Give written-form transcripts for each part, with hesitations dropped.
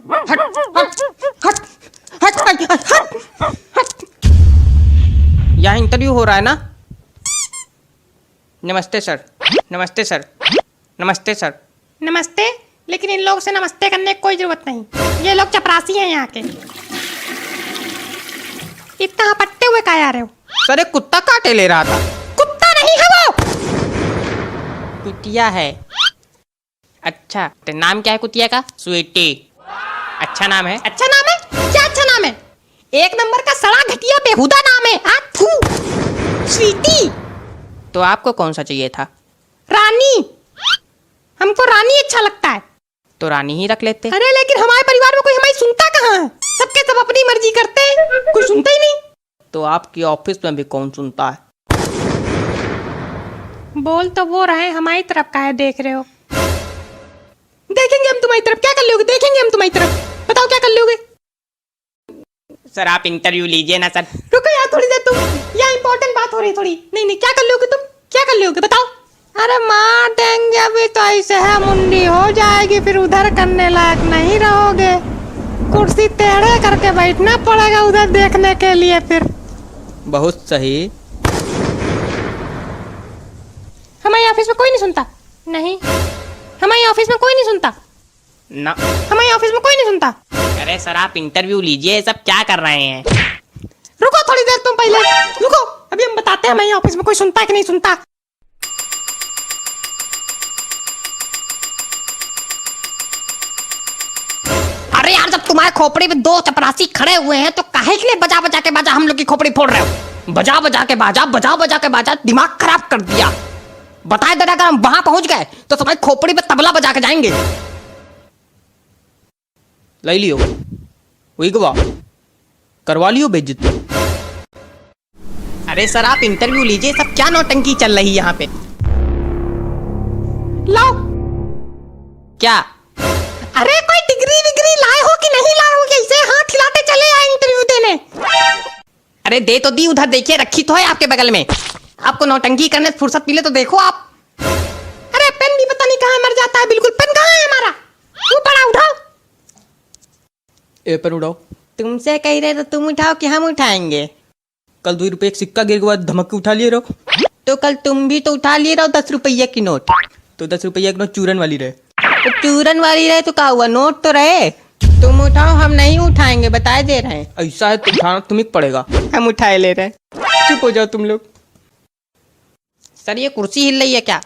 हट हट हट हट हट हट। यहाँ इंटरव्यू हो रहा है ना? नमस्ते सर, नमस्ते सर, नमस्ते सर। नमस्ते, लेकिन इन लोगों से नमस्ते करने की कोई जरूरत नहीं। ये लोग चपरासी हैं यहाँ के। इतना हपटते हुए कहाँ आ रहे हो? सर एक कुत्ता काटे ले रहा था। कुत्ता नहीं है वो, कुतिया है। अच्छा, तो नाम क्या है कुतिया का? स्वीटी। अच्छा नाम है। अच्छा नाम है? क्या अच्छा नाम है? एक नंबर का सड़ा घटिया बेहुदा नाम है। थू, स्वीटी। तो आपको कौन सा चाहिए था? रानी। हमको रानी अच्छा लगता है। तो रानी ही रख लेते। अरे लेकिन हमारे परिवार में कोई हमारी सुनता कहाँ है? सबके सब अपनी मर्जी करते हैं, कोई सुनता ही नहीं। तो आपकी ऑफिस में भी कौन सुनता है? बोल तो वो रहे, हमारी तरफ का है देख रहे हो? देखेंगे हम तुम्हारी तरफ। क्या कर लोगे? देखेंगे हम तुम्हारी तरफ। बताओ क्या कर लोगे? सर आप इंटरव्यू लीजिए ना सर। रुको यार थोड़ी देर, तुम यहाँ इंपॉर्टेंट बात हो रही थोड़ी। नहीं नहीं, क्या कर लोगे तुम? क्या कर लोगे बताओ? अरे मार देंगे अभी तो, ऐसे है मुंडी हो जाएगी, फिर उधर करने लायक नहीं रहोगे। कुर्सी टेढ़े करके बैठना पड़ेगा उधर देखने के लिए फिर। बहुत सही। हमारे ऑफिस में कोई नहीं सुनता। नहीं, हमारे ऑफिस में कोई नहीं सुनता ना, हमारे ऑफिस में कोई नहीं सुनता। अरे सर आप इंटरव्यू लीजिए, ये सब क्या कर रहे हैं? रुको थोड़ी देर, तुम पहले रुको, अभी हम बताते हैं हमारे ऑफिस में कोई सुनता है कि नहीं सुनता। अरे यार, जब तुम्हारे खोपड़ी में दो चपरासी खड़े हुए हैं तो काहे के लिए बजा बजा के बाजा हम लोग की खोपड़ी फोड़ रहे हो? बजा बजा के बाजा, बजा बजा के बाजा, दिमाग खराब कर दिया। बताए दादा, अगर हम वहां पहुंच गए तो तुम्हारी खोपड़ी पे तबला बजा के जाएंगे। ले लियो, वही गवा करवा लियो बेइज्जती। अरे सर आप इंटरव्यू लीजिए, सब क्या नौटंकी चल रही है यहाँ पे? लाओ। क्या? अरे कोई डिग्री विग्री लाए हो कि नहीं लाए हो? ऐसे हाथ हिलाते चले आए इंटरव्यू देने। अरे दे तो दी, उधर देखिए रखी तो है आपके बगल में। आपको नौटंकी करने से फुर्सत मिले तो देखो आप। अरे पेन भी पता नहीं कहाँ मर जाता है बिल्कुल। पेन कहाँ है हमारा? वो बड़ा उठाओ। ए पेन उठाओ। तुमसे कह रहे तो तुम उठाओ कि हम उठाएंगे? कल 2 रुपए एक सिक्का गिर के बाद धमक के उठा लिए रहो। तो कल तुम भी तो उठा लिए रहो 10 रुपये की नोट। तो 10 रुपये की नोट चूरन वाली रहे। तो चूरन वाली रहे तो क्या हुआ, नोट तो रहे। तुम उठाओ, हम नहीं उठाएंगे, बताए दे रहे हैं। ऐसा है तो उठाना तुम्हें पड़ेगा। हम उठाए ले रहे हैं। चुप हो जाओ तुम लोग। सर ये कुर्सी हिल रही है क्या?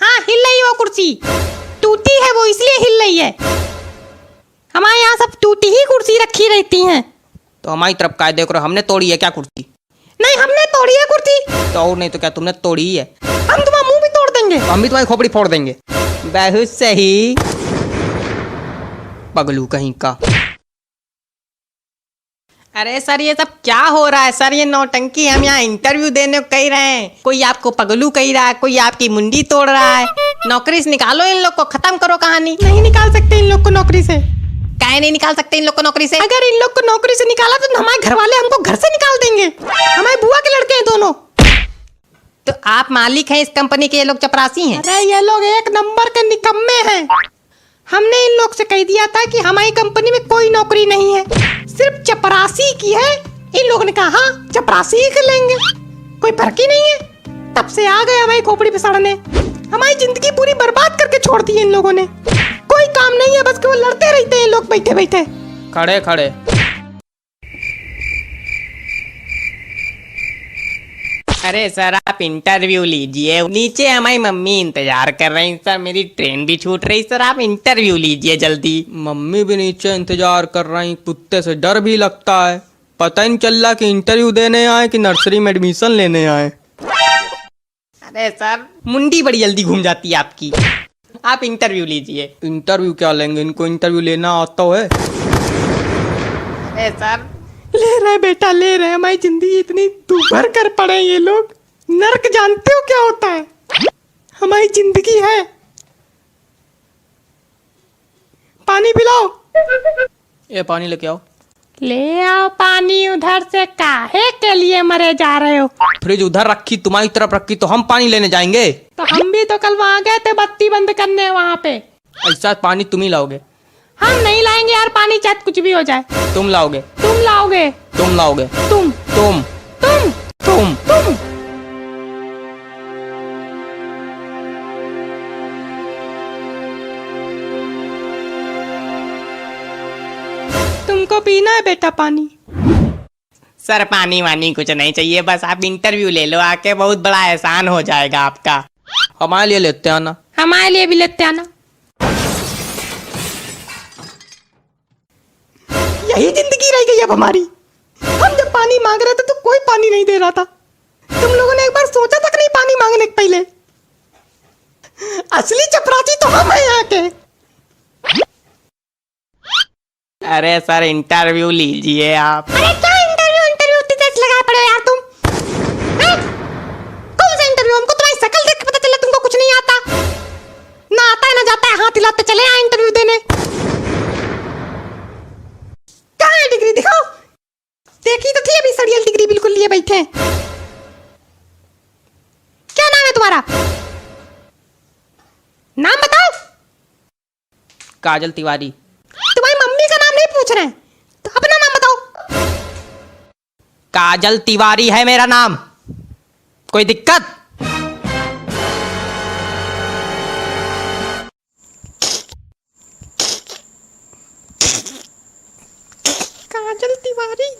हाँ हिल रही है वो कुर्सी। टूटी है वो, इसलिए हिल रही है। हमारे यहाँ सब टूटी ही कुर्सी रखी रहती हैं। तो हमारी तरफ का देख रहे हो, हमने तोड़ी है क्या कुर्सी? नहीं, हमने तोड़ी है कुर्सी। तो और नहीं तो क्या, तुमने तोड़ी ही है। हम तुम्हारा मुंह भी तोड़ देंगे। हम भी तुम्हारी खोपड़ी फोड़ देंगे। बहुत सही, पगलू कहीं का। अरे सर ये सब क्या हो रहा है? सर ये नौटंकी, हम यहाँ इंटरव्यू देने को कह रहे हैं, कोई आपको पगलू कह रहा है, कोई आपकी मुंडी तोड़ रहा है। नौकरी से निकालो इन लोग को, खत्म करो कहानी। नहीं निकाल सकते इन लोग को नौकरी से। काहे नहीं निकाल सकते इन लोग को नौकरी से? अगर इन लोग को नौकरी से निकाला तो हमारे घर वाले हमको घर से निकाल देंगे। हमारे बुआ के लड़के हैं दोनों। तो आप मालिक हैं इस कंपनी के, ये लोग चपरासी हैं। अरे ये लोग एक नंबर के निकम्मे हैं। हमने इन लोग से कह दिया था कि हमारी कंपनी में कोई नौकरी नहीं है, सिर्फ चपरासी की है। इन लोगों ने कहा हाँ चपरासी ही कर लेंगे, कोई फर्क ही नहीं है। तब से आ गए हमारी खोपड़ी पे सड़ने। हमारी जिंदगी पूरी बर्बाद करके छोड़ दी इन लोगों ने। कोई काम नहीं है, बस केवल लड़ते रहते हैं लोग बैठे बैठे। खड़े खड़े। अरे सर आप इंटरव्यू लीजिए, नीचे हमारी मम्मी इंतजार कर रही हैं। सर मेरी ट्रेन भी छूट रही, सर आप इंटरव्यू लीजिए जल्दी। मम्मी भी नीचे इंतजार कर रही, कुत्ते से डर भी लगता है। पता ही नहीं चल रहा कि इंटरव्यू देने आए कि नर्सरी में एडमिशन लेने आए। अरे सर मुंडी बड़ी जल्दी घूम जाती है आपकी। आप इंटरव्यू लीजिए। इंटरव्यू क्या लेंगे, इनको इंटरव्यू लेना आता है? अरे सर ले रहे बेटा, ले रहे। हमारी जिंदगी इतनी दुभर कर पड़े ये लोग। नर्क जानते हो क्या होता है? हमारी जिंदगी है। पानी पिलाओ। ये पानी लेके आओ। ले आओ पानी उधर से। काहे के लिए मरे जा रहे हो? फ्रिज उधर रखी, तुम्हारी तरफ रखी, तो हम पानी लेने जाएंगे। तो हम भी तो कल वहां गए थे बत्ती बंद करने वहां पे। ऐसा पानी तुम ही लाओगे? हम नहीं लाएंगे यार पानी, चाहे कुछ भी हो जाए। तुम लाओगे? तुम लाओगे। तुम लाओगे? तुम तुम तुम तुम तुम तुमको पीना है बेटा पानी? सर पानी वानी कुछ नहीं चाहिए, बस आप इंटरव्यू ले लो आके, बहुत बड़ा एहसान हो जाएगा आपका। हमारे लिए लेते आना। हमारे लिए भी लेते आना। यही जिंदगी रह गई अब हमारी। हम जब पानी मांग रहे थे तो कोई पानी नहीं दे रहा था। तुम लोगों ने एक बार सोचा तक नहीं पानी मांगने के पहले। असली चपरासी तो हम हैं यहाँ के। अरे सर इंटरव्यू लीजिए आप। अरे क्या इंटरव्यू इतनी तेज लगाए पड़े हो यार तुम? हैं? कौन सा इंटरव्यू? हमको तुम्हारी शक्ल देख के पता चला तुमको कुछ नहीं आता। ना आता है ना जाता है, हाथ हिलाते चले आए इंटरव्यू देने। कहाँ है डिग्री दिखाओ? देखी तो थी अभी सड़ियल डिग्री बिल्कुल लिए बैठे हैं। क्या नाम है तुम्हारा? नाम बताओ। काजल तिवारी। तुम्हारी मम्मी का नाम नहीं पूछ रहे हैं, तो अपना नाम बताओ। काजल तिवारी है मेरा नाम, कोई दिक्कत? काजल तिवारी।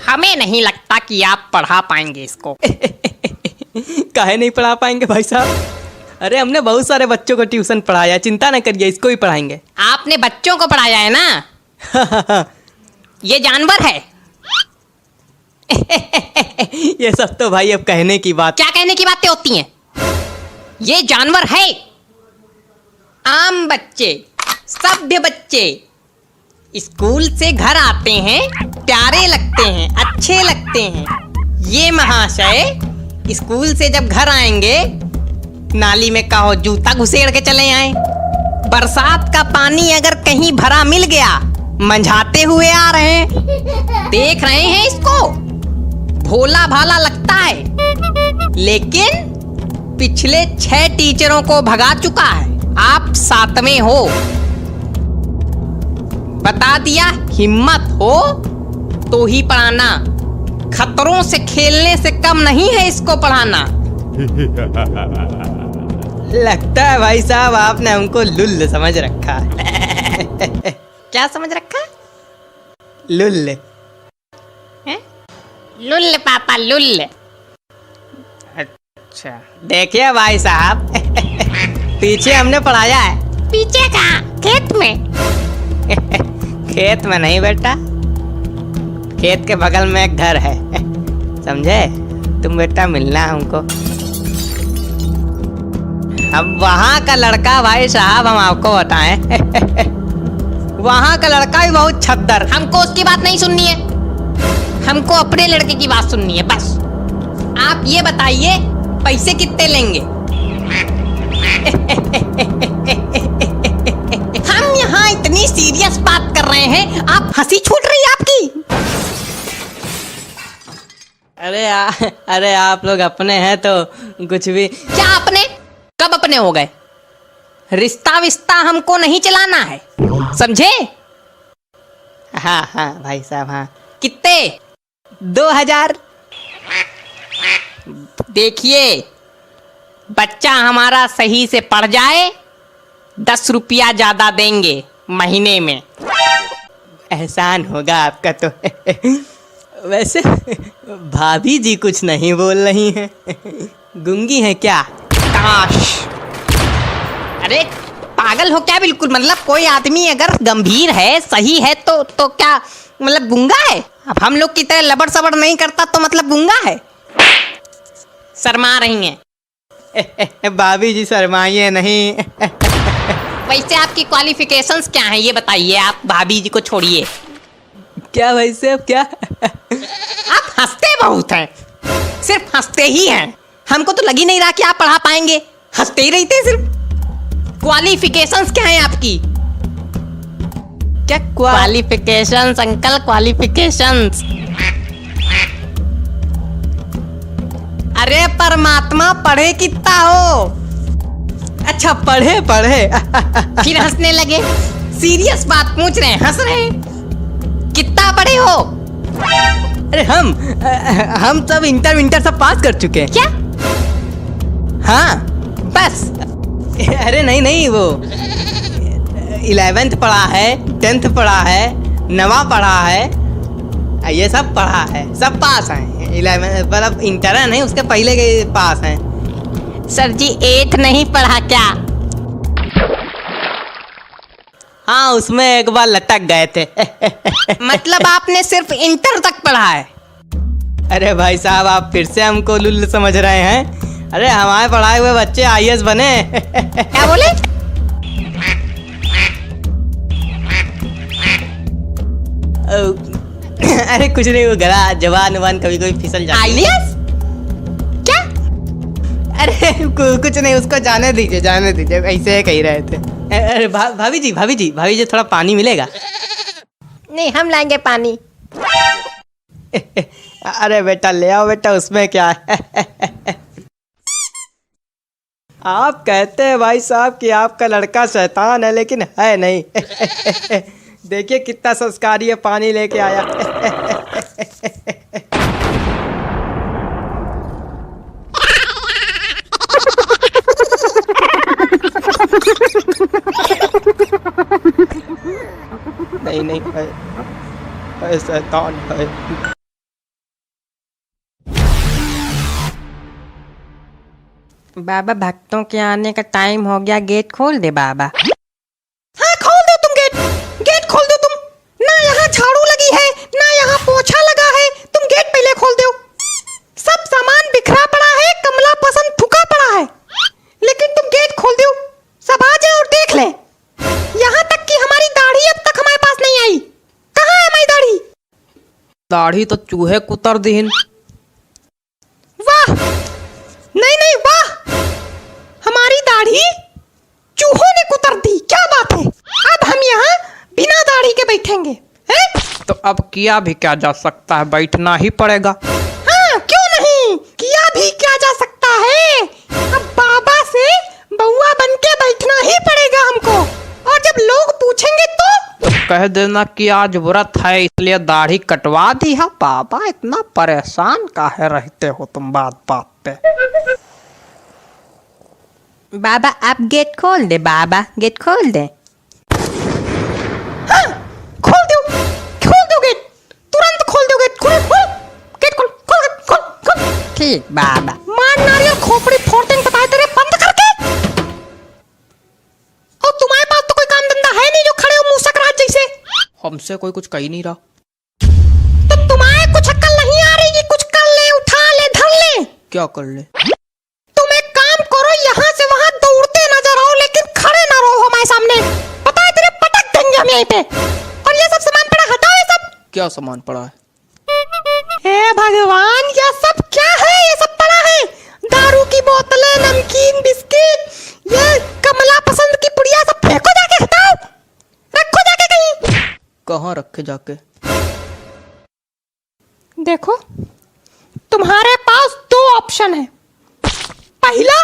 हमें नहीं लगता कि आप पढ़ा पाएंगे इसको। काहे नहीं पढ़ा पाएंगे भाई साहब? अरे हमने बहुत सारे बच्चों को ट्यूशन पढ़ाया, चिंता न करिए, इसको ही पढ़ाएंगे। आपने बच्चों को पढ़ाया है ना? ये जानवर है। ये सब तो भाई अब कहने की बात। क्या कहने की बातें होती हैं? ये जानवर है। आम बच्चे, सभ्य बच्चे स्कूल से घर आते हैं, प्यारे लगते हैं, अच्छे लगते हैं। ये महाशय स्कूल से जब घर आएंगे, नाली में कहो जूता घुसेड़ के चले आए। बरसात का पानी अगर कहीं भरा मिल गया, मंझाते हुए आ रहे हैं। देख रहे हैं इसको, भोला भाला लगता है, लेकिन पिछले 6 टीचरों को भगा चुका है। आप 7वें हो। बता दिया, हिम्मत हो तो ही पढ़ाना, खतरों से खेलने से कम नहीं है इसको पढ़ाना। लगता है भाई साहब आपने हमको लुल्ल समझ रखा है। क्या समझ रखा? लुल्ल है? लुल्ल पापा लुल्ल। अच्छा देखिए भाई साहब, पीछे हमने पढ़ाया है। पीछे कहाँ? खेत में? खेत में नहीं बेटा, खेत के बगल में एक घर है, समझे? तुम बेटा मिलना हमको। अब वहाँ का लड़का भाई साहब हम आपको बताएं। वहाँ का लड़का भी बहुत छद्दर। हमको उसकी बात नहीं सुननी है, हमको अपने लड़के की बात सुननी है बस। आप ये बताइए पैसे कितने लेंगे? हम यहाँ इतनी सीरियस बात कर रहे हैं, आप हंसी छूट रही है आपकी। अरे आप लोग अपने हैं तो कुछ भी। क्या अपने? कब अपने हो गए? रिश्ता विस्ता हमको नहीं चलाना है, समझे? हाँ हाँ भाई साहब हाँ। कितने? 2000। देखिए बच्चा हमारा सही से पढ़ जाए, 10 रुपया ज्यादा देंगे महीने में। एहसान होगा आपका तो। वैसे भाभी जी कुछ नहीं बोल रही हैं, गूंगी हैं क्या? काश। अरे पागल हो क्या बिल्कुल? मतलब कोई आदमी अगर गंभीर है, सही है तो क्या मतलब गूंगा है? अब हम लोग की तरह लबड़ सबड़ नहीं करता तो मतलब गूंगा है? शर्मा रही हैं। भाभी जी शर्माइए नहीं। वैसे आपकी क्वालिफिकेशंस क्या हैं ये बताइए। आप भाभी जी को छोड़िए। क्या भाई साहब क्या? आप हंसते बहुत हैं, सिर्फ हंसते ही हैं। हमको तो लग ही नहीं रहा कि आप पढ़ा पाएंगे, हंसते ही रहते हैं सिर्फ। क्वालिफिकेशंस क्या हैं आपकी? क्या क्वालिफिकेशंस अंकल, क्वालिफिकेशंस? अरे परमात्मा, पढ़े कितना हो? अच्छा पढ़े पढ़े फिर हंसने लगे। सीरियस बात पूछ रहे हैं, हंस रहे हैं। कितना पढ़े हो? अरे हम सब इंटर सब पास कर चुके हैं। क्या? हाँ बस। अरे नहीं, वो 11th पढ़ा है, 10th पढ़ा है, 9वां पढ़ा है, ये सब पढ़ा है, सब पास हैं। 11 मतलब इंटर नहीं, उसके पहले के पास हैं। सर जी 8th नहीं पढ़ा क्या? हाँ उसमें एक बार लटक गए थे। मतलब आपने सिर्फ इंटर तक पढ़ा है? अरे भाई साहब आप फिर से हमको लुल्ल समझ रहे हैं। अरे हमारे पढ़ाए हुए बच्चे IAS बने। क्या बोले? अरे कुछ नहीं, वो गला जवान कभी कभी फिसल जाता है। IAS? क्या? अरे कुछ नहीं, उसको जाने दीजिए ऐसे कह रहे थे। अरे भाभी जी थोड़ा पानी मिलेगा? नहीं हम लाएंगे पानी। अरे बेटा ले आओ बेटा, उसमें क्या है। आप कहते हैं भाई साहब कि आपका लड़का शैतान है, लेकिन है नहीं। देखिए कितना संस्कारी है, पानी लेके आया। नहीं है शैतान है। बाबा भक्तों के आने का टाइम हो गया, गेट खोल दे बाबा। हाँ खोल दो तुम गेट खोल दो तुम। ना यहाँ झाड़ू लगी है ना यहाँ पोछा लगा है, तुम गेट पहले खोल दो। सब सामान बिखरा पड़ा है, कमला पसंद थुका पड़ा है, लेकिन तुम गेट खोल दो। सब आ जाए और देख ले। यहाँ तक कि हमारी दाढ़ी अब तक हमारे पास नहीं आई। कहाँ है हमारी दाढ़ी? दाढ़ी तो चूहे कुतर दीन। वाह नहीं वाह, हमारी दाढ़ी चूहों ने कुतर दी। क्या बात है, अब हम यहाँ बिना दाढ़ी के बैठेंगे हैं? तो अब किया भी क्या जा सकता है, बैठना ही पड़ेगा। हाँ क्यों नहीं, किया भी क्या जा सकता है। अब बाबा से बउआ बन के बैठना ही पड़ेगा हमको। और जब लोग पूछेंगे तो कह देना कि आज व्रत है इसलिए दाढ़ी कटवा दी है। बाबा इतना परेशान काहे रहते हो तुम बात पे। बाबा आप गेट खोल दे, बाबा गेट खोल दे। हाँ खोल दो गेट, तुरंत खोल दो गेट। गेट खोल। ठीक बाबा। मार नारियल खोपड़ी फोड़ देंगे बताए तेरे, बंद करके। और तुम्हारे पास तो कोई काम धंधा है नहीं जो खड़े हो मुंह सकरात जैसे। हमसे कोई कुछ कह नहीं रहा। तो तुम्हारे कुछ अक्ल नहीं आ रही कि कुछ कर ले, उठा ले, धर ले। क्या कर ले? तुम एक काम करो, यहाँ से वहाँ दौड़ते नजर आओ, लेकिन खड़े ना रहो हमारे सामने। पता है तेरे पटक देंगे हम यहीं पे। और ये सब सामान पड़ा, हटाओ ये सब। क्या सामान पड़ा है? हे भगवान ये सब क्या है? ये सब पड़ा है दारू की बोतलें, नमकीन, बिस्किट, ये कमला पसंद की पुड़िया, सब फेंको जाके, हटाओ, रखो जाके कहीं। कहाँ रखे जाके? देखो तुम्हारे पास दो ऑप्शन है। पहला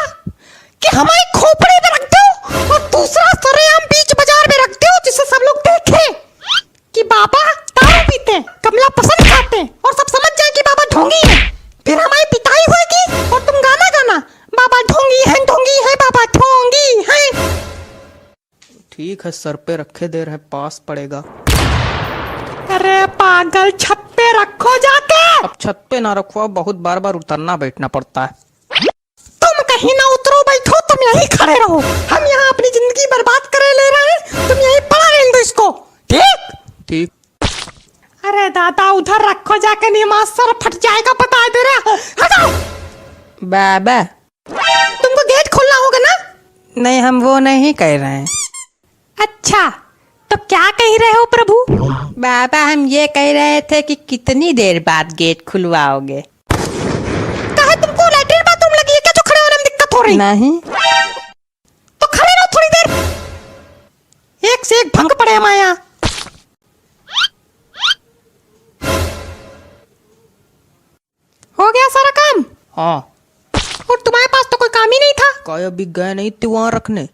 कि हमारी खोपड़ी में रख दो, और दूसरा सरेआम बीच बाजार में रख दो, जिससे सब लोग देखें कि बाबा दारू पीते हैं, कमला पसंद खाते हैं, और सब समझ जाए कि बाबा ढोंगी है। फिर हमारी पिटाई होगी और तुम गाना गाना, बाबा ढोंगी है बाबा ढोंगी है। ठीक है सर पे रखे दे रहे, पास पड़ेगा। अरे पागल, छत पे रखो जाके। अब छत पे ना रखो, बहुत बार उतरना बैठना पड़ता है। तुम कहीं ना उतरो, बैठो, तुम यहीं खड़े रहो। हम यहाँ अपनी जिंदगी बर्बाद करे ले रहे हैं, तुम यहीं पड़ा रहने दो इसको। ठीक। अरे दादा उधर रखो जाके, नमाज सर फट जाएगा, बता दे रहा। हटाओ बाबा। तुमको गेट खोलना होगा ना? नहीं हम वो नहीं कह रहे हैं। अच्छा, तो क्या कह रहे हो प्रभु? बाबा हम ये कह रहे थे कि कितनी देर बाद गेट खुलवाओगे? कहे तुमको लैट्रिन बाथरूम लगी है क्या जो खड़े होने में दिक्कत हो रही? नहीं। तो खड़े रहो थोड़ी देर, एक से एक भंग पड़े हमारे यहाँ। हो गया सारा काम? हाँ। और तुम्हारे पास तो कोई काम ही नहीं था। काय अभी गए नहीं थे वहां रखने?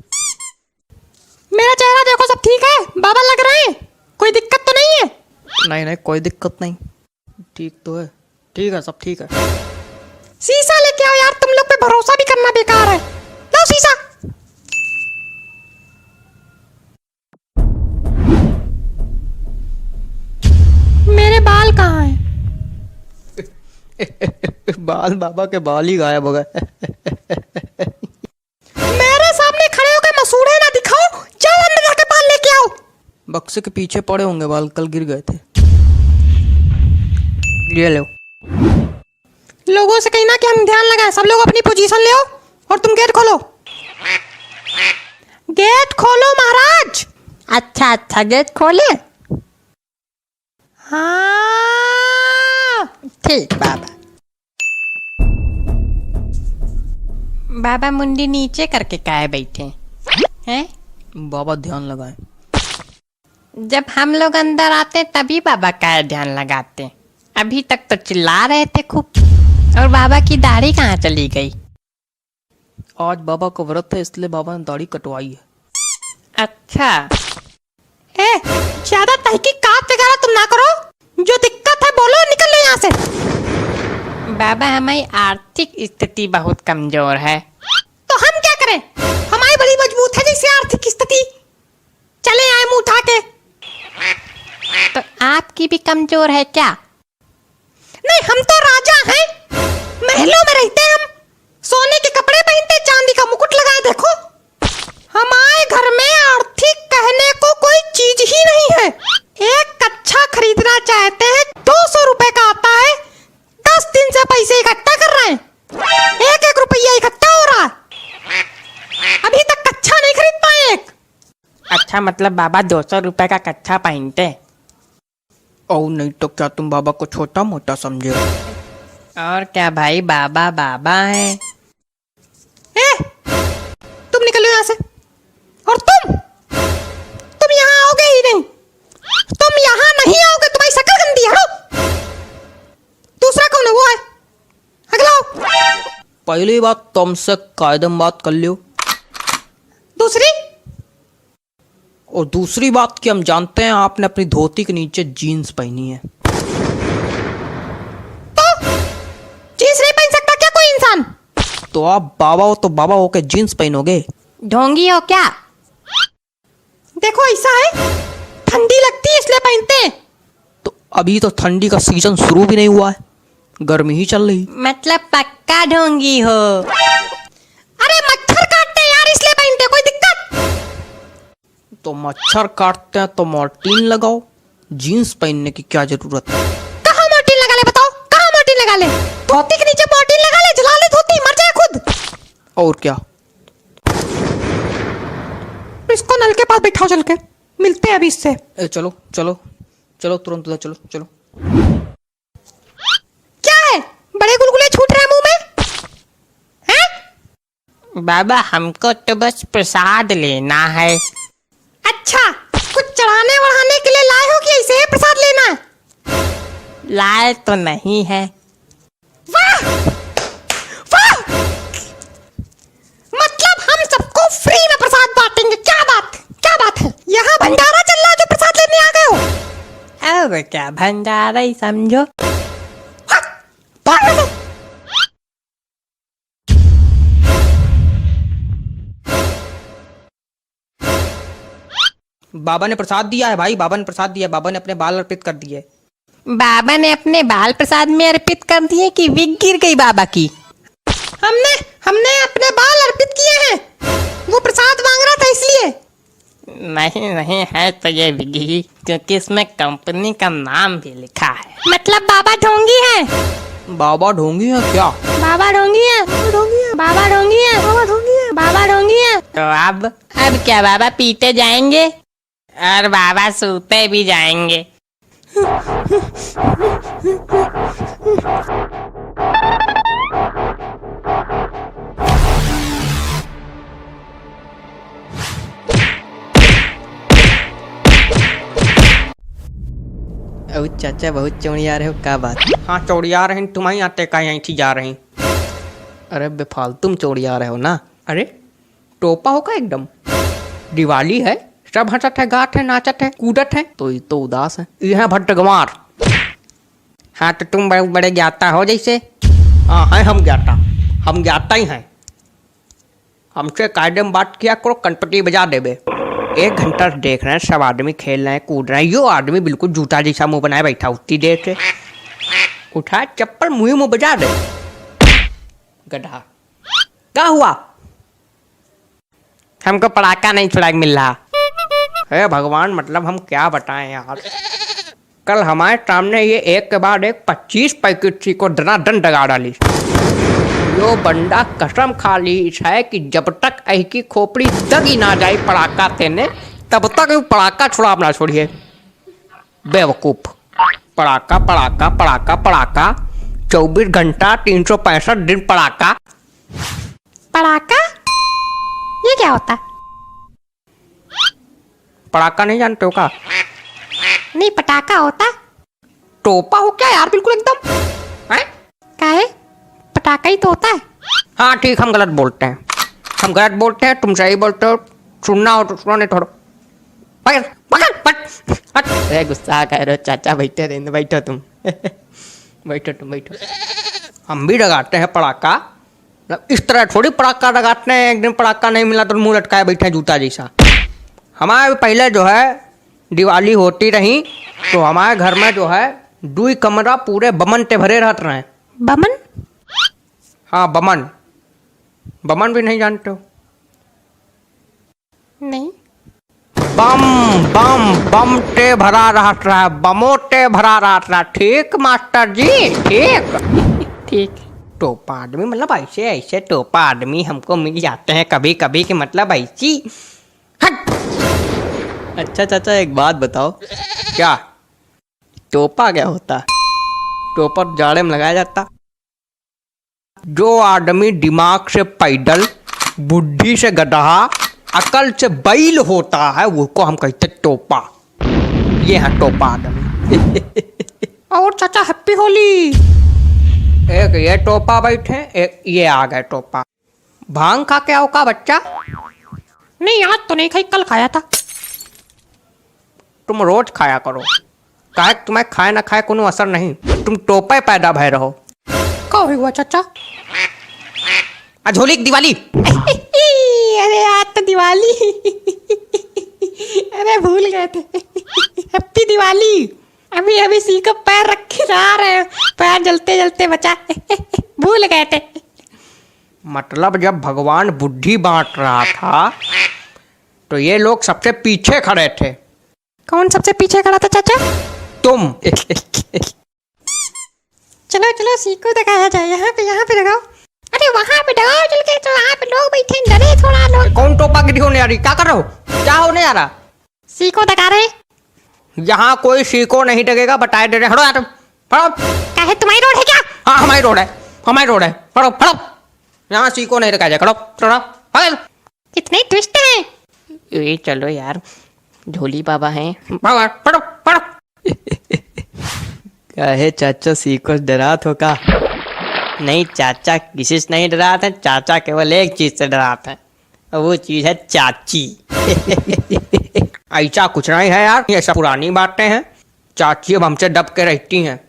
मेरा चेहरा देखो, सब ठीक है? बाबा लग रहे हैं, कोई दिक्कत तो नहीं है? नहीं नहीं कोई दिक्कत नहीं, ठीक तो है। ठीक है सब ठीक है। शीशा लेके आओ यार, तुम लोग पे भरोसा भी करना बेकार है। लो शीशा। मेरे बाल कहाँ हैं? बाल बाबा के बाल ही गायब हो गए। मेरे सामने खड़े होकर मसूड़े ना दिखाओ, जाओ अंदर जाके बाल लेके आओ। बक्से के पीछे पड़े होंगे बाल, कल गिर गए थे। ये लो। लोगों से कहना कि हम ध्यान लगाएं, सब लोग अपनी पोजीशन ले आओ और तुम गेट खोलो। गेट खोलो महाराज। अच्छा अच्छा गेट खोले। हाँ ठीक बाबा। बाबा मुंडी नीचे करके काहे बैठे हैं? बाबा ध्यान लगाए। जब हम लोग अंदर आते तभी बाबा का ध्यान लगाते, अभी तक तो चिल्ला रहे थे खूब। और बाबा की दाढ़ी कहाँ चली गई? आज बाबा का व्रत है इसलिए बाबा ने दाढ़ी कटवाई है। अच्छा। ए, ज्यादा तहकीकात वगैरह तुम ना करो, जो दिक्कत है बोलो, निकल लो यहाँ से। बाबा हमारी आर्थिक स्थिति बहुत कमजोर है। तो हम क्या करें? हमारी बड़ी मजबूत है जैसे आर्थिक स्थिति। चले आए मुंह उठा के। तो आपकी भी कमजोर है क्या? नहीं, हम तो राजा हैं, महलों में रहते हैं हम, सोने के कपड़े पहनते, चांदी का मुकुट लगाए। देखो हमारे घर में आर्थिक कहने को कोई चीज ही नहीं है। एक कच्छा खरीदना चाहते हैं 200 रुपए का आता है, 10 दिन से पैसे इकट्ठा कर रहे हैं, एक एक रुपया इकट्ठा हो रहा है, अभी तक कच्छा नहीं खरीद पाए एक। अच्छा मतलब बाबा 200 रुपए का कच्छा पहनते? और नहीं तो क्या तुम बाबा को छोटा मोटा समझे? और क्या भाई, बाबा बाबा है। ए, तुम निकलो यहाँ से। और तुम यहाँ आओगे ही नहीं, तुम यहाँ नहीं आओगे, तुम्हारी शक्ल गंदी है। हटो। दूसरा कौन है? वो है, अगला आओ। पहली बात तुमसे कायदम बात कर लियो, दूसरी? और दूसरी बात कि हम जानते हैं आपने अपनी धोती के नीचे जीन्स पहनी है। तो जीन्स नहीं पहन सकता क्या कोई इंसान? तो आप बाबा हो तो बाबा हो के जीन्स पहनोगे? ढोंगी हो क्या? देखो ऐसा है, ठंडी लगती है इसलिए पहनते हैं। तो अभी तो ठंडी का सीजन शुरू भी नहीं हुआ है, गर्मी ही चल रही। मतलब पक्का ढोंगी हो? अरे मच्छर काटते हैं यार इसलिए पहनते, कोई दिक्कत? तो मच्छर काटते हैं तो मॉर्टीन लगाओ, जीन्स पहनने की क्या जरूरत है? कहाँ मॉर्टीन लगा ले बताओ, कहाँ मॉर्टीन लगा ले? धोती के नीचे मॉर्टीन लगा ले, जला ले धोती, मर जाए खुद। और क्या? इसको नल के पास बैठाओ, चल के मिलते हैं अभी इससे। चलो चलो चलो तुरंत उधर चलो चलो। क्या है, बड़े गुलगुले छूट रहे हैं मुंह में? हैं? बाबा हमको तो बस प्रसाद लेना है। अच्छा, कुछ चढ़ाने वढ़ाने के लिए लाए हो कि ऐसे ही प्रसाद लेना है? लाए तो नहीं है। वाह वाह, मतलब हम सबको फ्री में प्रसाद बांटेंगे? क्या बात है, यहाँ भंडारा चल रहा है जो प्रसाद लेने आ गए हो? अब क्या भंडारा ही समझो। बाबा ने प्रसाद दिया है भाई, बाबा ने प्रसाद दिया, बाबा ने अपने बाल अर्पित कर दिए। बाबा ने अपने बाल प्रसाद में अर्पित कर दिए कि विग गिर गई बाबा की? हमने अपने बाल अर्पित किए हैं, वो प्रसाद मांग रहा था इसलिए। नहीं नहीं है तो ये विगी, क्योंकि इसमें कंपनी का नाम भी लिखा है। मतलब बाबा ढोंगी है? बाबा ढोंगी है क्या? बाबा ढोंगी है, बाबा ढोंगी है, बाबा ढोंगी है, बाबा ढोंगी है, बाबा ढोंगी है। तो अब क्या बाबा पीते जाएंगे? और बाबा सूते भी जाएंगे। चाचा बहुत चौड़िया रहे हो, क्या बात? हाँ चौड़िया रहे, तुम्हारी आते का यहीं थी जा रही। अरे बेफालतू चौड़िया रहे हो ना। अरे टोपा होगा एकदम, दिवाली है, सब हंसत है, गात है, नाचत है, कूदत है, तो ये तो उदास है। यह भट्टगवार। हाँ तो तुम बड़े बड़े ज्ञाता हो जैसे। हाँ है हम ज्ञाता ही हैं। हमसे कायदे में बात किया करो, कनपटी बजा देबे। 1 घंटा से देख रहे हैं, सब आदमी खेल रहे हैं, कूद रहे हैं, यो आदमी बिल्कुल जूता जैसा मुंह बनाए बैठा उतनी देर से। उठा चप्पल मुंह बजा दे। गधा क्या हुआ? हमको पटाखा नहीं छुड़ा मिल रहा है। भगवान मतलब हम क्या बताएं यार। कल हमारे सामने ये एक के बाद एक 25 पैकेट सी को दनादन डगा डाली। यो बंदा कसम खा ली है कि जब तक ऐ की खोपड़ी दगी ना जाए पड़ाका तेने, तब तक पड़ाका छुड़ा ना छोड़िए। बेवकूफ। पड़ाका पड़ाका पड़ाका पड़ाका, 24 घंटा 365 दिन पड़ाका। पड़ाका ये क्या होता? पड़ाका नहीं जानते हो का? नहीं, पटाखा होता। टोपा हो क्या यार, बिल्कुल एकदम है? क्या है? पटाखा ही तो होता है। हाँ ठीक, हम गलत बोलते हैं, तुम सही बोलते हो। सुनना हो तो सुनो, नहीं थोड़ा अरे गुस्सा कह रहे हो चाचा, बैठे रहने, बैठो तुम। बैठो। हम भी लगाते हैं पड़ाका, इस तरह थोड़ी पड़ाका लगाते हैं। एक दिन पड़ाका नहीं मिला तो मुंह लटकाए बैठे जूता जैसा। हमारे पहले जो है दिवाली होती रही तो हमारे घर में जो है 2 कमरा पूरे बमन ते भरे रहते रहे। बमन? हाँ बमन भी नहीं जानते हो? नहीं। बम ते भरा रहा, बमो ते भरा रहा। ठीक मास्टर जी, ठीक। टोपा आदमी मतलब ऐसे टोपा आदमी हमको मिल जाते हैं कभी कभी, कि मतलब ऐसी। अच्छा चाचा एक बात बताओ। क्या? टोपा क्या होता? टोपा जाड़े में लगाया जाता। जो आदमी दिमाग से पैदल, बुद्धि से गधा, अकल से बैल होता है, वो को हम कहते टोपा। ये है टोपा आदमी। और चाचा हैप्पी होली। एक ये टोपा बैठे, एक ये आ गए टोपा। भांग खा के आओ का बच्चा? नहीं आज तो नहीं खाई, कल खाया था। तुम रोज खाया करो, काहे तुम्हें खाए ना खाए कोनो असर नहीं। तुम टोपे पैदा भय रहो। क्या हुआ चाचा? आज होली की दिवाली। अरे आज तो दिवाली। अरे भूल गए थे। हैप्पी दिवाली। अभी सी को पैर रख के जा रहे हैं, पैर जलते जलते बचा। भूल गए थे। मतलब जब भगवान बुद्धि बांट रहा था तो ये लोग सबसे पीछे खड़े थे। कौन सबसे पीछे खड़ा था चाचा? तुम। चलो सी को दिखाया जाए। यहाँ पे लगाओ। अरे वहाँ पे लगाओ चल के, तो वहाँ पे लोग बैठे, डरे थोड़ा लोग। कौन टोपा की होने आ रही? क्या कर रहे हो? क्या होने आ रहा? सी को दिखा रहे। यहाँ कोई सी को नहीं लगेगा, बताए दे रहे। हटो यार, क्या है, तुम्हारी रोड है क्या? हाँ हमारी रोड है। फड़ो। यहाँ सी को नहीं रखा जाए। खड़ो। इतने ट्विस्ट हैं। ये चलो यार, झोली बाबा हैं। पड़ो। कहे चाचा सी को डरा तो का? नहीं चाचा किसी से नहीं डरा था, चाचा केवल एक चीज से डरा था, वो चीज है चाची। ऐसा कुछ नहीं है यार, ये सब पुरानी बातें हैं। चाची अब हमसे दब के रहती हैं।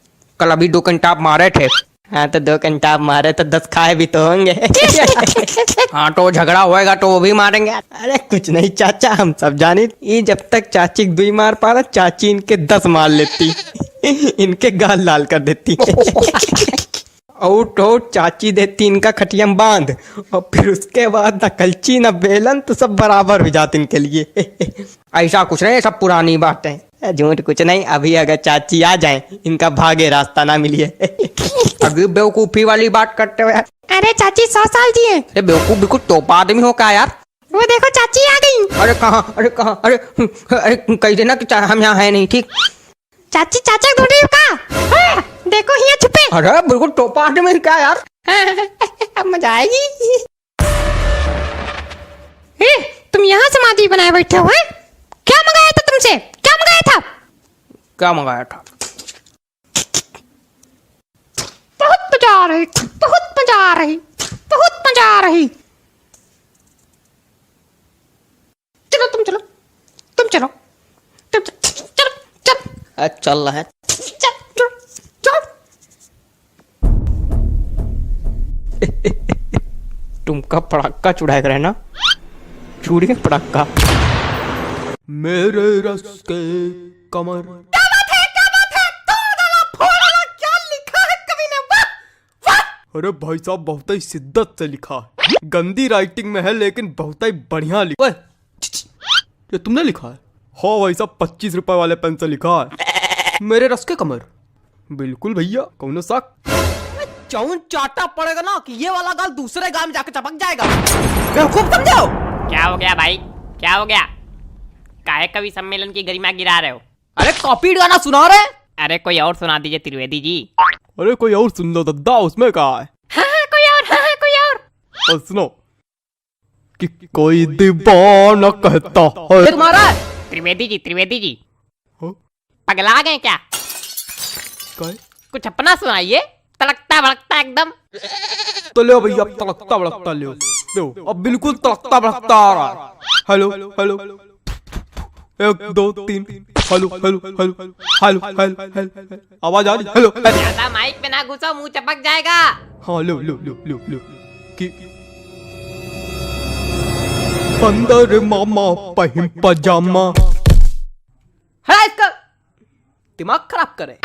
कल अभी 2 कंटाप मारे थे। हाँ तो 2 कंटाप मारे तो 10 खाए भी तो होंगे। हाँ तो झगड़ा होएगा तो वो भी मारेंगे। अरे कुछ नहीं चाचा, हम सब जाने। ये जब तक चाची 2 मार पा रहा, चाची इनके 10 मार लेती। इनके गाल लाल कर देती। और तो चाची देती इनका खटियम बांध, और फिर उसके बाद न कलची न बेलन, तो सब बराबर हो जाते इनके लिए। ऐसा कुछ नहीं, सब पुरानी बातें। झूठ कुछ नहीं। अभी अगर चाची आ जाए, इनका भागे रास्ता ना मिलिए। अभी बेवकूफी वाली बात करते हुए। अरे चाची 100 साल जी है। अरे बेवकूफ बिल्कुल टोपा आदमी हो का यार। वो देखो चाची आ गई। अरे कहाँ, अरे कहाँ, अरे कह देना कि हम यहाँ है नहीं, ठीक। चाची चाचा ढूंढे का? देखो यहाँ छुपे। अरे बिल्कुल टोपा में क्या यार। अब मजा आएगी। तुम यहाँ समाधि बनाए बैठे हो हैं? क्या मंगाया था तुमसे? क्या मंगाया था? क्या मंगाया था? बहुत मजा आ रही, बहुत मजा आ रही, बहुत मजा आ रही। चलो तुम चलो, तुम चलो, तुम चलो, चलो चल रहा है। चलो चलो। तुमका पड़ाका चुड़ाए करे ना, चूड़ी पड़ाका। मेरे रस के कमर। क्या बात है, क्या बात है? तोड़ डाला, फोड़ डाला, क्या लिखा है कवि ने? वाह वाह। अरे भाई साहब बहुत ही शिद्दत से लिखा है, गंदी राइटिंग में है लेकिन बहुत ही बढ़िया लिखा है। ये तुमने लिखा है? हाँ भाई साहब 25 रुपए वाले पेन से लिखा है, मेरे रस के कमर। बिल्कुल भैया, कौन साक चौन चाटा पड़ेगा ना कि ये वाला गाल दूसरे गाल में जाकर चपक जाएगा। बेवकूफ समझो। क्या हो गया भाई, क्या हो गया? काहे कवि सम्मेलन की गरिमा गिरा रहे हो? अरे कॉपी गाना सुना रहे। अरे कोई और सुना दीजिए त्रिवेदी जी। अरे कोई और सुन लो दद्दा, उसमें कहा है। हाँ कोई और, हाँ कोई और। और सुनो कि कोई दीवाना कहता है। तुम्हारा त्रिवेदी जी, त्रिवेदी जी हाँ? पगला गए क्या? काय? कुछ अपना सुनाइए, तड़कता भड़कता एकदम। तो ले भैया, अब तड़कता भड़कता ले लो, अब बिल्कुल तड़कता भड़कता आ रहा है। Hello hello, 1 2 3, hello hello hello hello hello hello, आवाज आ रही? Hello hello. ज्यादा माइक पे ना घुसो, मुंह चपक जाएगा। हाँ लो लो लो लो लो कि अंदर मामा पहिम पजामा। हटा इसका, दिमाग खराब करे।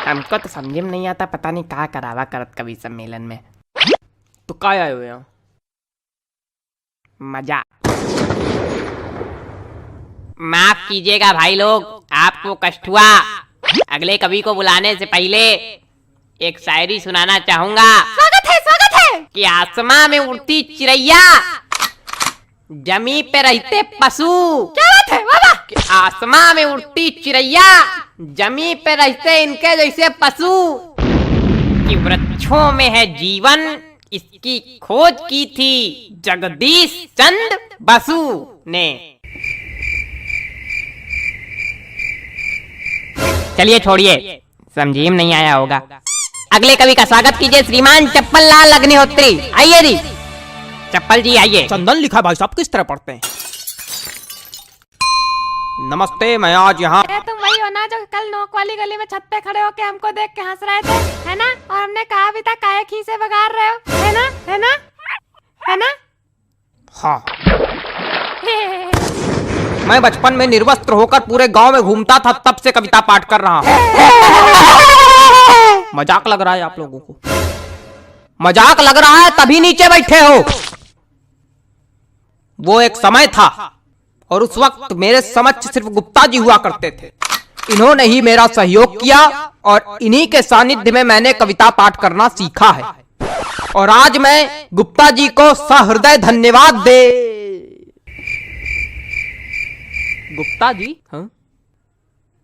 हमको तो समझ में नहीं आता, पता नहीं कहाँ करावा करत कवि सम्मेलन में। तो काय आए हुए यहाँ? मजा। माफ कीजिएगा भाई लोग, आपको कष्ट हुआ। अगले कवि को बुलाने से पहले एक शायरी सुनाना चाहूंगा। स्वागत है, स्वागत है। कि आसमां में उड़ती चिड़ैया, जमी पे रहते पशु। क्या बात है, वाह वाह। कि आसमां में उड़ती चिड़ैया, जमी पे रहते इनके जैसे पशु। कि वृक्षों में है जीवन, इसकी खोज की थी जगदीश चंद्र बसु ने। चलिए छोड़िए, समझी में नहीं आया होगा। अगले कवि का स्वागत कीजिए, श्रीमान चप्पल लाल अग्निहोत्री। आइए जी, चप्पल जी आइए। चंदन लिखा भाई साहब, किस तरह पढ़ते हैं? नमस्ते, मैं आज यहाँ। तुम वही हो ना जो कल नोक वाली गली में छत पे खड़े होके हमको देख के हंस रहे थे, है ना? और हमने कहा भी था काहे खीसे बगाड़ रहे हो, है ना? है ना? है ना? हाँ, मैं बचपन में निर्वस्त्र होकर पूरे गांव में घूमता था, तब से कविता पाठ कर रहा हूँ। मजाक लग रहा है आप लोगों को? मजाक लग रहा है तभी नीचे बैठे हो। वो एक समय था और उस वक्त मेरे समक्ष सिर्फ गुप्ता जी हुआ करते थे। इन्होंने ही मेरा सहयोग किया और इन्हीं के सानिध्य में मैंने कविता पाठ करना सीखा है। और आज मैं गुप्ता जी को सहृदय धन्यवाद दे। गुप्ता जी, हाँ?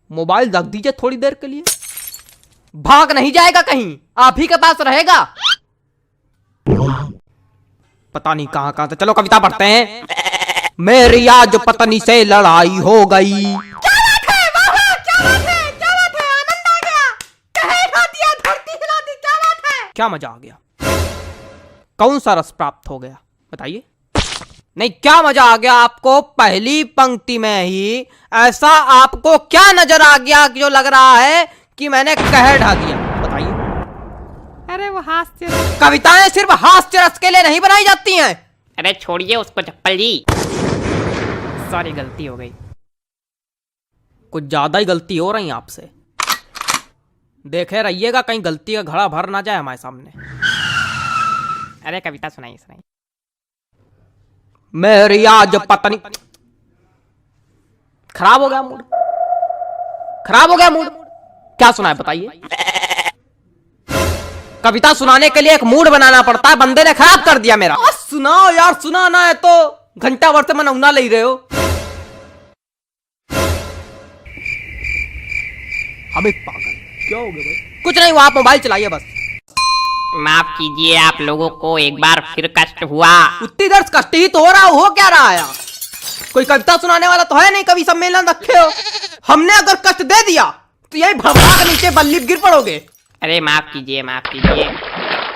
मोबाइल रख दीजिए थोड़ी देर के लिए। भाग नहीं जाएगा कहीं, आप ही के पास रहेगा। पता नहीं कहां कहां से। चलो कविता पढ़ते हैं। मेरी आज पत्नी से लड़ाई हो गई। क्या बात है, वाह वाह, क्या बात है, क्या बात है, आनंद आ गया। कहे हिला दिया, धरती हिला दी, क्या बात है। क्या मजा आ गया? कौन सा रस प्राप्त हो गया बताइए? नहीं, क्या मजा आ गया आपको? पहली पंक्ति में ही ऐसा आपको क्या नजर आ गया जो लग रहा है कि मैंने कह ढा दिया? बताइए। अरे वो हास्य। कविताएं सिर्फ हास्य रस के लिए नहीं बनाई जाती हैं। अरे छोड़िए उसको चप्पल जी, सॉरी गलती हो गई। कुछ ज्यादा ही गलती हो रही है आपसे। देखे रहिएगा कहीं गलती का घड़ा भर ना जाए हमारे सामने। अरे कविता सुनाइए, सुनाइए। मेरी आज पत्नी। खराब हो गया मूड, खराब हो गया मूड। क्या सुनाए बताइए? कविता सुनाने के लिए एक मूड बनाना पड़ता है, बंदे ने खराब कर दिया मेरा। सुनाओ यार, सुनाना है तो घंटा भर से मनौना ले रहे हो। हमें पागल क्या हो गया भाई? कुछ नहीं, वो आप मोबाइल चलाइए बस। माफ कीजिए, आप लोगों को एक बार फिर कष्ट हुआ। उतनी देर से कष्ट ही तो हो रहा, हो क्या रहा है? कोई कविता सुनाने वाला तो है नहीं, कवि सम्मेलन रखे हो। हमने अगर कष्ट दे दिया तो यही भड़बड़ा के नीचे बल्ली गिर पड़ोगे। अरे माफ कीजिए, माफ कीजिए।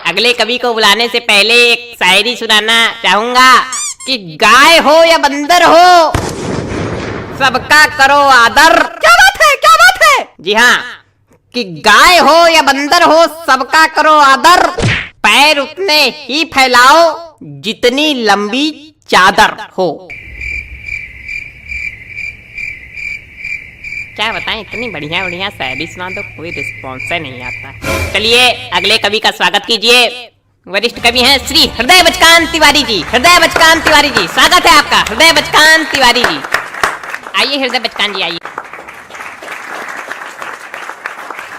अगले कवि को बुलाने से पहले एक शायरी सुनाना चाहूंगा कि गाय हो या बंदर हो, सबका करो आदर। क्या बात है, क्या बात है? जी हाँ, कि गाय हो या बंदर हो, सबका करो आदर। पैर उतने ही फैलाओ जितनी लंबी चादर हो। क्या बताएं, इतनी बढ़िया बढ़िया शायरी सुना दो, कोई रिस्पॉन्स नहीं आता। चलिए अगले कवि का स्वागत कीजिए। वरिष्ठ कवि हैं श्री हृदय बचकान तिवारी जी। हृदय बचकान तिवारी जी, स्वागत है आपका। हृदय बचकान तिवारी जी, आइए हृदय बचकान जी, आइए।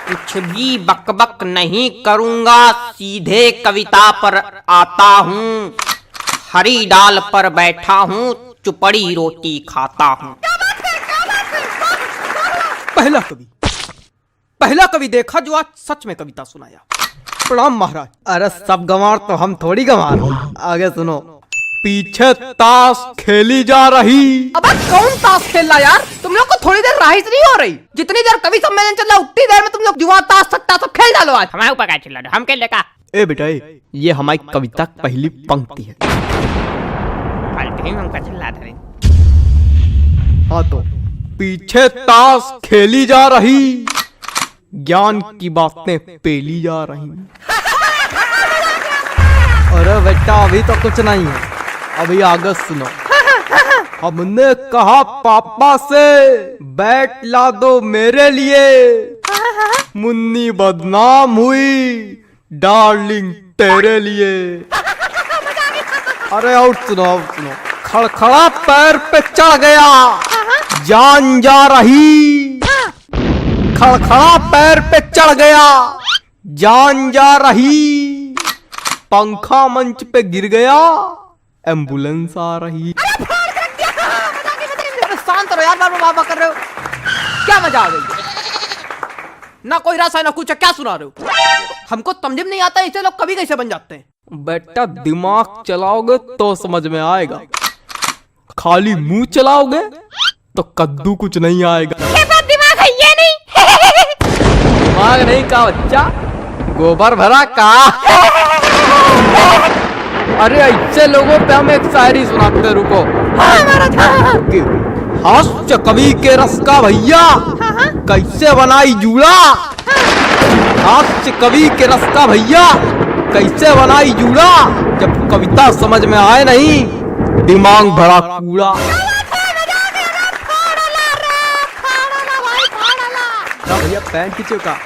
कुछ भी बकबक नहीं करूंगा, सीधे कविता पर आता हूँ। हरी डाल पर बैठा हूँ, चुपड़ी रोटी खाता हूँ। पहला कवि देखा जो आज सच में कविता सुनाया। प्रणाम महाराज। अरे सब गंवार तो हम थोड़ी गंवार। आगे सुनो। पीछे ताश खेली जा रही। अब कौन ताश खेल रहा यार? तुम लोग को थोड़ी देर राइस नहीं हो रही? जितनी देर कवि सम्मेलन चल रहा उतनी देर में तुम लोग जुआ ताश सट्टा सब खेल डालो। आज हमारे ऊपर क्या चिल्ला रहे हो? हम खेल लेगा। ए बेटा ये हमारी कविता की पहली पंक्ति है। फालतू ही हमका चिल्ला रहे। हाँ तो पीछे ताश खेली जा रही, ज्ञान की बातें पेली जा रही। अरे बेटा अभी तो कुछ नहीं है, अभी आगे सुनो। हमने कहा पापा से बैट ला दो मेरे लिए, मुन्नी बदनाम हुई डार्लिंग तेरे लिए। अरे और सुनो। खड़खड़ा पैर पे चढ़ गया, जान जा रही। खड़खड़ा पैर पे चढ़ गया, जान जा रही। पंखा मंच पे गिर गया, एम्बुलेंस आ रही। शांत रहो यार, बाबा कर रहे हो क्या? मजा आ गई? ना कोई रस है ना कुछ, क्या सुना रहे हो? हमको समझ में नहीं आता ऐसे लोग कभी कैसे बन जाते हैं। बेटा दिमाग चलाओगे तो समझ में आएगा, खाली मुंह चलाओगे तो कद्दू कुछ नहीं आएगा। दिमाग है ये नहीं। दिमाग नहीं का बच्चा, गोबर भरा का। अरे ऐसे लोगों पे हम एक शायरी सुनाते, रुको। हास्य कवि के रस का भैया कैसे बनाई जूड़ा। हास्य कवि के रस का भैया कैसे बनाई जूड़ा। जब कविता समझ में आए नहीं, दिमाग भरा कूड़ा। भैया पैंट खींचो का।